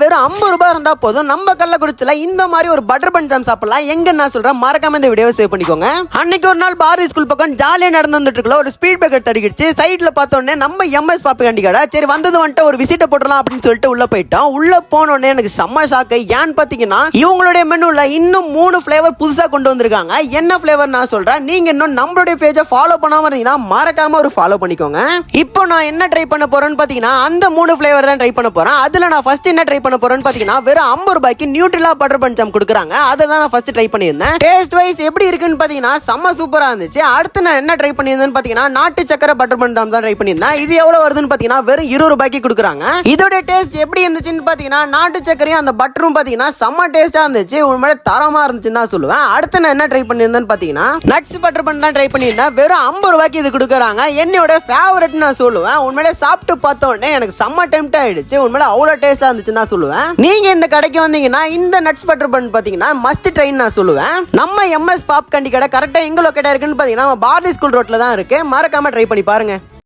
வெறும் 50 ரூபாய் இருந்தா போதும் நம்ம கள்ளக்குறிச்சியில இந்த மாதிரி ஒரு பட்டர் பன் ஜாம் சாப்பிடலாம். எங்க நான் சொல்றேன், மறக்காம இந்த வீடியோவை சேவ் பண்ணிக்கோங்க. அன்னைக்கு ஒரு நாள் பாரதி ஸ்கூல் பக்கம் ஜாலியா நடந்து வந்துட்டு இருக்கல, ஒரு ஸ்பீட் பிரேக்கர் தடிக்கிச்சு. சைட்ல பார்த்தோன்னே நம்ம எம்எஸ் பாப்பு கண்டி கடை. சரி வந்தது வந்துட்டு ஒரு விசிட்ட போட்டுலாம் அப்படின்னு சொல்லிட்டு உள்ள போயிட்டோம். உள்ள போனோடனே எனக்கு செம்ம ஷாக்கு. ஏன்னு பாத்தீங்கன்னா இவங்களுடைய மெனுல இன்னும் 3 ஃபிளேவர் புதுசா கொண்டு வந்திருக்காங்க. என்ன ஃபிளேவர் நான் சொல்றேன், நீங்க இன்னும் நம்மளுடைய பேஜை ஃபாலோ பண்ணாம இருந்தீங்கன்னா மறக்காம ஒரு ஃபாலோ பண்ணிக்கோங்க. இப்போ நான் என்ன ட்ரை பண்ண போறேன்னு பாத்தீங்கன்னா அந்த 3 ஃபிளேவர் தான் ட்ரை பண்ண போறேன். அதுல நான் ஃபர்ஸ்ட் என்ன ட்ரை பண்ண போறேன்னு பாத்தீங்கன்னா வெறும் 50 ரூபாய்க்கு நியூட்ரிலா பட்டர் பன் ஜாம் கொடுக்குறாங்க. அதை தான் நான் ஃபர்ஸ்ட் ட்ரை பண்ணியிருந்தேன். டேஸ்ட் வைஸ் எப்படி இருக்குன்னு பாத்தீங்கன்னா செம்ம சூப்பரா இருந்துச்சு. அடுத்து நான் என்ன ட்ரை பண்ணியிருந்தேன்னு பாத்தீங்கன்னா நாட்டு சக்கரை பட்டர் பன் ஜாம் தான் ட்ரை பண்ணியிருந்தேன். இது எவ்வளவு வருதுன்னு பாத்தீங்கன்னா வெறும் 20 ரூபாய்க்கு கொடுக்குறாங்க. இதோட டேஸ்ட் எப்படி இருந்துச்சுன்னு பாத்தீங்கன்னா நாட்டு சக்கரையும் அந்த பட்டரும் பாத்தீங்கன்னா செம்ம டேஸ்டா இருந்துச்சு. உண்மையிலே தரமா இருந்துச்சுன்னு தான் சொல்லுவேன். அடுத்து நான் என்ன ட்ரை பண்ணியிருந்தேன்னு பாத்தீங்கன்னா நட்ஸ் பட்டர் பன் தான் ட்ரை பண்ணியிருந்தேன். வெறும் 50 ரூபாய்க்கு இது கொடுக்குறாங்க. என்னோட ஃபேவரட் நான் சொல்லுவேன். உண்மையிலே சாப்பிட்டு பார்த்த உடனே எனக்கு செம்ம டெம்ப்ட் ஆயிடுச்சு. உண்மையிலே அவ்வளவு டேஸ்டா இருந்துச்சுன்னு தான் சொல்லுவேன். நீங்க இந்த கடைக்கு வந்தீங்கன்னா இந்த நட்ஸ் பட்டர் பன் பாத்தீங்கன்னா மஸ்ட் ட்ரை நான் சொல்லுவேன். நம்ம எம்எஸ் பாப் கண்டி கடை கரெக்டா எங்க லொகேட்டா இருக்குன்னு பாத்தீங்கன்னா பாரதி ஸ்கூல் ரோட்ல தான் இருக்கு. மறக்காம ட்ரை பண்ணி பாருங்க.